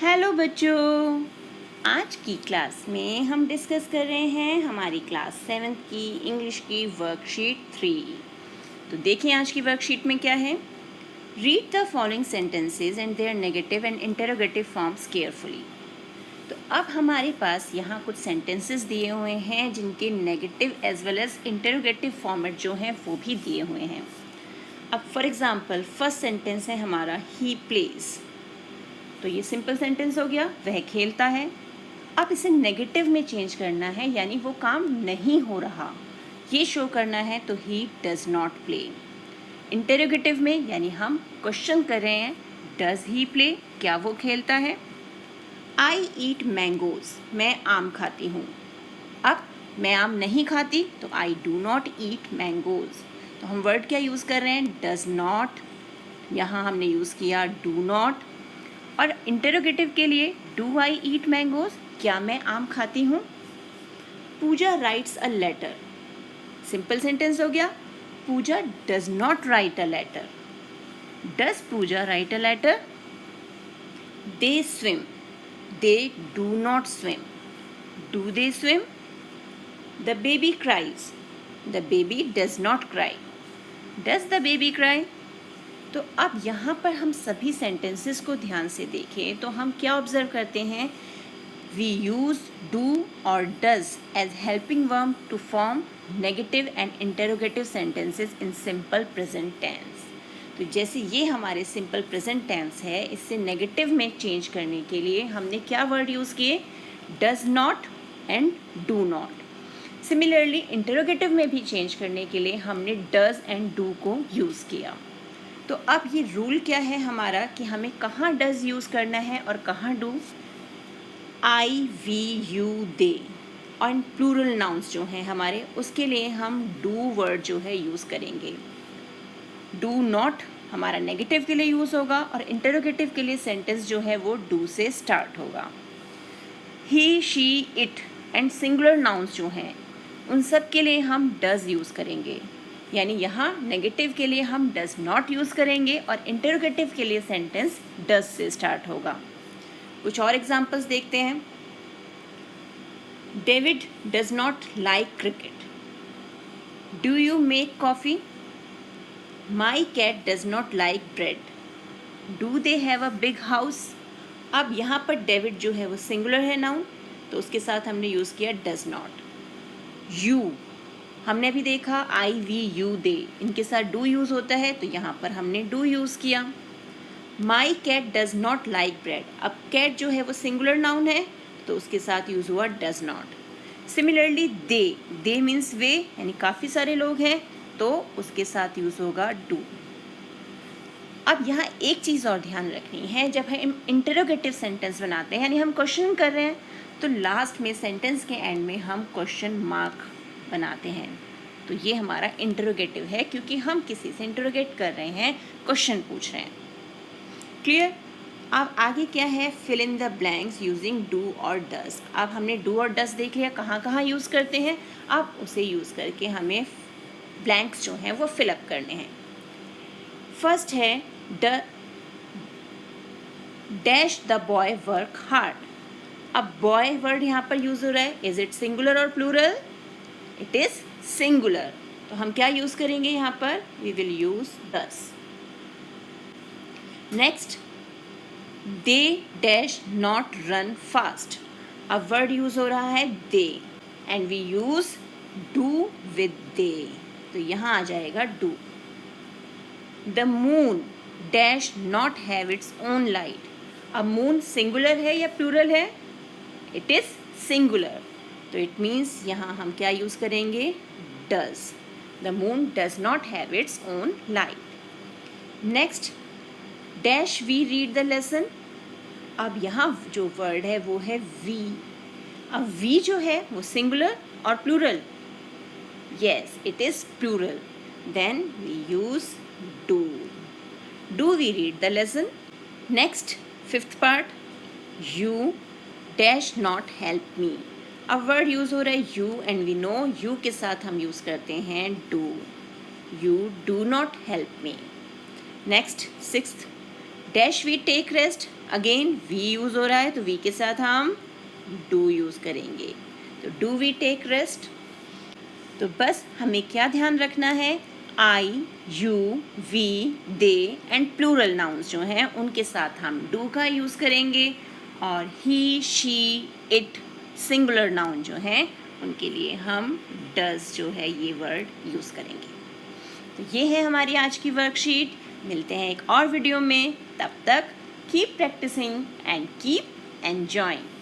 Hello बच्चों, आज की क्लास में हम डिस्कस कर रहे हैं हमारी क्लास 7th की इंग्लिश की वर्कशीट 3। तो देखिए आज की वर्कशीट में क्या है। Read the following sentences and their negative and interrogative forms carefully. तो अब हमारे पास यहाँ कुछ सेंटेंसेस दिए हुए हैं जिनके negative as well as interrogative format जो हैं वो भी दिए हुए हैं। अब फॉर एग्जाम्पल फर्स्ट सेंटेंस है हमारा ही प्लेज। तो ये सिंपल सेंटेंस हो गया, वह खेलता है। अब इसे नेगेटिव में चेंज करना है, यानी वो काम नहीं हो रहा ये शो करना है, तो he does not play. Interrogative में यानी हम क्वेश्चन कर रहे हैं, डज ही प्ले, क्या वो खेलता है। आई ईट मैंगोज, मैं आम खाती हूँ। अब मैं आम नहीं खाती तो I do not eat mangoes. तो हम वर्ड क्या यूज़ कर रहे हैं, डज नॉट, यहाँ हमने यूज़ किया डू नॉट। और इंटरोगेटिव के लिए डू आई ईट मैंगोज, क्या मैं आम खाती हूँ। Puja writes a letter, simple sentence हो गया, Puja does not write a letter. Does Puja write a letter. They swim, they do not swim, do they swim. The baby cries, the baby does not cry, does the baby cry. तो अब यहाँ पर हम सभी sentences को ध्यान से देखें तो हम क्या ऑब्जर्व करते हैं, वी यूज डू और does as helping verb to form negative and interrogative sentences in simple present tense. तो जैसे ये हमारे सिंपल प्रेजेंट टेंस है, इससे नेगेटिव में चेंज करने के लिए हमने क्या वर्ड यूज़ किए, does not and do not. Similarly interrogative में भी चेंज करने के लिए हमने डज एंड डू को यूज़ किया। तो अब ये रूल क्या है हमारा कि हमें कहाँ डज यूज़ करना है और कहाँ do. I we you they और प्लूरल नाउन्स जो हैं हमारे, उसके लिए हम डू वर्ड जो है यूज़ करेंगे। डू नॉट हमारा नेगेटिव के लिए यूज़ होगा और इंटरोगेटिव के लिए सेंटेंस जो है वो डू से स्टार्ट होगा। He she it and singular nouns जो हैं उन सब के लिए हम डज यूज़ करेंगे, यानी यहाँ नेगेटिव के लिए हम डज नॉट यूज़ करेंगे और इंटरोगेटिव के लिए सेंटेंस डज से स्टार्ट होगा। कुछ और एग्जांपल्स देखते हैं। David does not like cricket, do you make coffee, my cat does not like bread, do they have a big house. अब यहाँ पर डेविड जो है वो सिंगुलर है नाउन, तो उसके साथ हमने यूज़ किया डज नॉट। यू हमने भी देखा आई वी यू दे, इनके साथ डू यूज़ होता है, तो यहाँ पर हमने डू यूज़ किया। My cat does not like bread, अब कैट जो है वो सिंगुलर नाउन है तो उसके साथ यूज़ हुआ does not. Similarly they means वे, यानी काफ़ी सारे लोग हैं, तो उसके साथ यूज़ होगा डू। अब यहाँ एक चीज़ और ध्यान रखनी है, जब हम इंटरोगेटिव सेंटेंस बनाते हैं यानी हम क्वेश्चन कर रहे हैं, तो लास्ट में सेंटेंस के एंड में हम क्वेश्चन मार्क बनाते हैं। तो ये हमारा इंटरोगेटिव है क्योंकि हम किसी से इंटरोगेट कर रहे हैं, क्वेश्चन पूछ रहे हैं। क्लियर। अब आगे क्या है, fill in the blanks using do और डज। अब हमने डू और डज देख लिया कहाँ कहाँ यूज़ करते हैं, अब उसे यूज़ करके हमें ब्लैंक्स जो हैं वो फिलअप करने हैं। फर्स्ट है dash the boy work hard. अब बॉय वर्ड यहाँ पर यूज़ हो रहा है, इज इट सिंगुलर और प्लूरल, इट इज़ सिंगुलर, तो हम क्या यूज़ करेंगे यहाँ पर, we will use does. Next, they dash not run fast. अब वर्ड यूज़ हो रहा है they and we use do with they, तो यहाँ आ जाएगा do. The moon dash not have its own light. अब मून सिंगुलर है या प्लूरल है, इट इज़ सिंगुलर, तो इट मीन्स यहाँ हम क्या यूज़ करेंगे, does. The moon does not have its own light. Next, dash we read the lesson. अब यहाँ जो वर्ड है वो है वी। अब वी जो है वो सिंगुलर और plural, yes it is plural, then we use do we read the lesson. Next, fifth part, you dash not help me। अब वर्ड यूज़ हो रहा है you and we know you के साथ हम यूज़ करते हैं do, you do not help me। Next, sixth, dash we take rest। Again we use हो रहा है तो वी के साथ हम डू यूज़ करेंगे। तो डू वी टेक रेस्ट। तो बस हमें क्या ध्यान रखना है, I, you, we, they and plural nouns जो हैं उनके साथ हम डू का यूज़ करेंगे, और ही, शी, इट सिंगुलर नाउन जो हैं उनके लिए हम डज जो है ये वर्ड यूज़ करेंगे। तो ये है हमारी आज की वर्कशीट। मिलते हैं एक और वीडियो में, तब तक keep practising and keep enjoying.